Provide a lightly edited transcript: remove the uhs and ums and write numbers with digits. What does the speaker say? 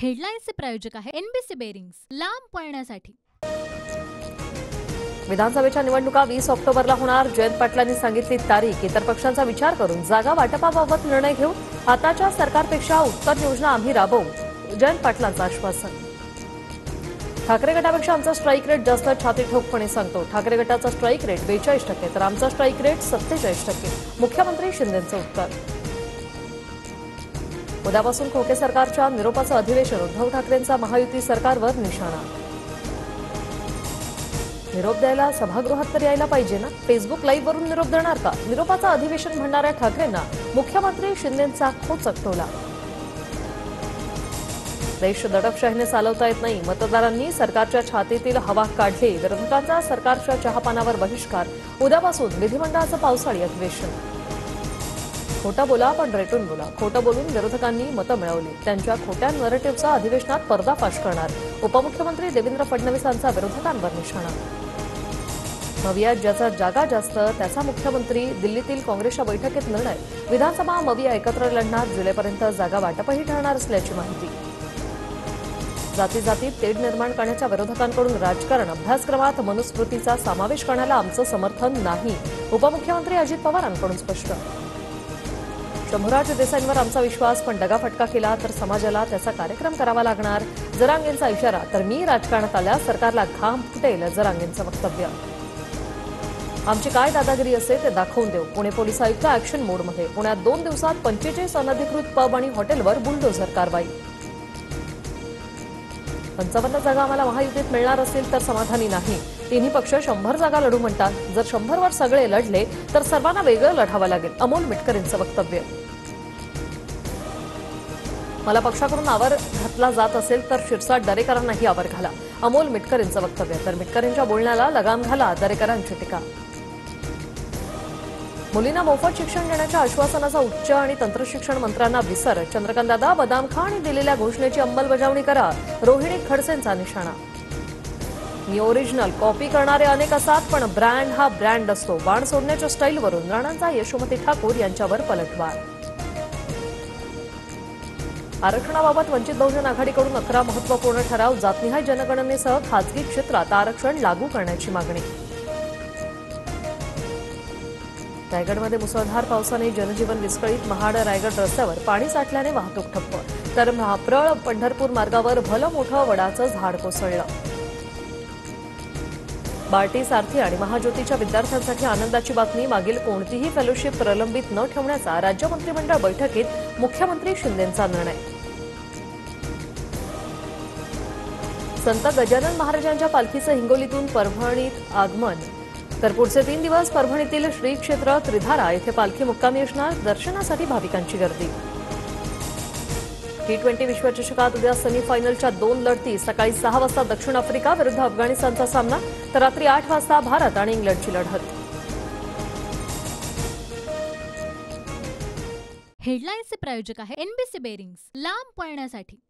हेडलाईन्सचे प्रायोजक आहे NBC bearings, लांब पळण्यासाठी। विधानसभेच्या निवडणुका 20 ऑक्टोबरला होणार। जयंत पाटलांनी सांगितली तारीख। इतर पक्षांचा विचार करून जागा वाटपाबाबत निर्णय घेऊ। आताच्या सरकारपेक्षा उत्तम योजना आम्ही राबवू, जयंत पाटलांचं आश्वासन। ठाकरे गटापेक्षा आमचा स्ट्राईक रेट जास्त, छाती ठोकपणे सांगतो। ठाकरे गटाचा स्ट्राईक रेट 42% तर आमचा स्ट्राईक रेट 47%, मुख्यमंत्री शिंदेंचं उत्तर। उद्यापासून खोके सरकारच्या निरोपाचं अधिवेशन। उद्धव ठाकरेंचा महायुती सरकारवर निशाणा। निरोप द्यायला सभागृहात तर यायला पाहिजे ना, फेसबुक लाईव्ह वरून निरोप देणार का? निरोपाचं अधिवेशन म्हणणाऱ्या ठाकरेंना मुख्यमंत्री शिंदेंचा खोचक टोला। देश दडपशाहीने चालवता येत नाही, मतदारांनी सरकारच्या छातीतील हवा काढली। विरोधकांचा सरकारच्या चहापानावर बहिष्कार। उद्यापासून विधिमंडळाचं पावसाळी अधिवेशन। खोटं बोला पण रेटून बोला। खोटं बोलून विरोधकांनी मतं मिळवली, त्यांच्या खोट्या नरेटिव्हचा अधिवेशनात पर्दाफाश करणार। उपमुख्यमंत्री देवेंद्र फडणवीसांचा विरोधकांवर निशाणा। मवियात ज्याचा जागा जास्त त्याचा मुख्यमंत्री। दिल्लीतील काँग्रेसच्या बैठकीत निर्णय। विधानसभा मविया एकत्र लढणार। जुलैपर्यंत जागा वाटपही ठरणार असल्याची माहिती। जाती जातीत तेढ निर्माण करण्याच्या विरोधकांकडून राजकारण अभ्यासक्रमात मनुस्मृतीचा समावेश करण्याला आमचं समर्थन नाही। उपमुख्यमंत्री अजित पवारांकडून स्पष्ट। शंभूराज देसाईंवर आमचा विश्वास, पण दगाफटका केला तर समाजाला त्याचा कार्यक्रम करावा लागणार। जरांगेंचा इशारा। तर मी राजकारणात आल्यास सरकारला घाम फुटेल, जरांगेंचं वक्तव्य। आमची काय दादागिरी असते ते दाखवून देऊ। पुणे पोलीस आयुक्त ऍक्शन मोडमध्ये। पुण्यात 2 दिवसात 45 अनधिकृत पब आणि हॉटेलवर बुलडोझर कारवाई। 55 जागा आम्हाला महायुतीत मिळणार असतील तर समाधानी नाही। तिन्ही पक्ष 100 जागा लढू म्हणतात। जर 100 वर सगळे लढले तर सर्वांना वेगळं लढावं लागेल, अमोल मिटकरींचं वक्तव्य। मला पक्षाकडून आवर घातला जात असेल तर शिरसाट दरेकरांनाही आवर घाला, अमोल मिटकरींचं वक्तव्य। तर मिटकरींच्या बोलण्याला लगाम घाला, दरेकरांची टीका। मुलींना मोफत शिक्षण देण्याच्या आश्वासनाचा उच्च आणि तंत्रशिक्षण मंत्र्यांना विसर। चंद्रकांतदादा बदाम खा आणि दिलेल्या घोषणेची अंमलबजावणी करा, रोहिणी खडसेंचा निशाणा। मी ओरिजिनल, कॉपी करणारे अनेक असतात पण ब्रँड हा ब्रँड असतो। बाण सोडण्याच्या स्टाईलवरून राणांचा यशोमती ठाकूर यांच्यावर पलटवार। आरक्षणाबाबत वंचित बहुजन आघाडीकडून 11 महत्वपूर्ण ठराव। जातनिहाय जनगणनेसह खासगी क्षेत्रात आरक्षण लागू करण्याची मागणी। रायगडमध्ये मुसळधार पावसाने जनजीवन विस्कळीत। महाड रायगड रस्त्यावर पाणी साठल्याने वाहतूक ठप्प। तर महाप्रळ पंढरपूर मार्गावर भलं मोठं वडाचं झाड कोसळलं। बार्टी, सारथी आणि महाज्योतीच्या विद्यार्थ्यांसाठी आनंदाची बातमी। मागील कोणतीही फेलोशिप प्रलंबित न ठेवण्याचा राज्य मंत्रिमंडळ बैठकीत मुख्यमंत्री शिंदेंचा निर्णय। संत गजानन महाराजांच्या पालखीचं हिंगोलीतून परभणीत आगमन। तर पुढचे 3 दिवस परभणीतील श्री क्षेत्र त्रिधारा येथे पालखी मुक्कामी असणार। दर्शनासाठी भाविकांची गर्दी। T20 विश्वचषकात उद्या सेमीफायनलच्या 2 लढती। सकाळी 6 वाजता दक्षिण आफ्रिका विरुद्ध अफगाणिस्तानचा सामना, तर रात्री 8 वाजता भारत आणि इंग्लंडची लढत। हेडलाईन्सचे प्रायोजक आहे एनबीसी बेरिंग्स, लांब पळण्यासाठी।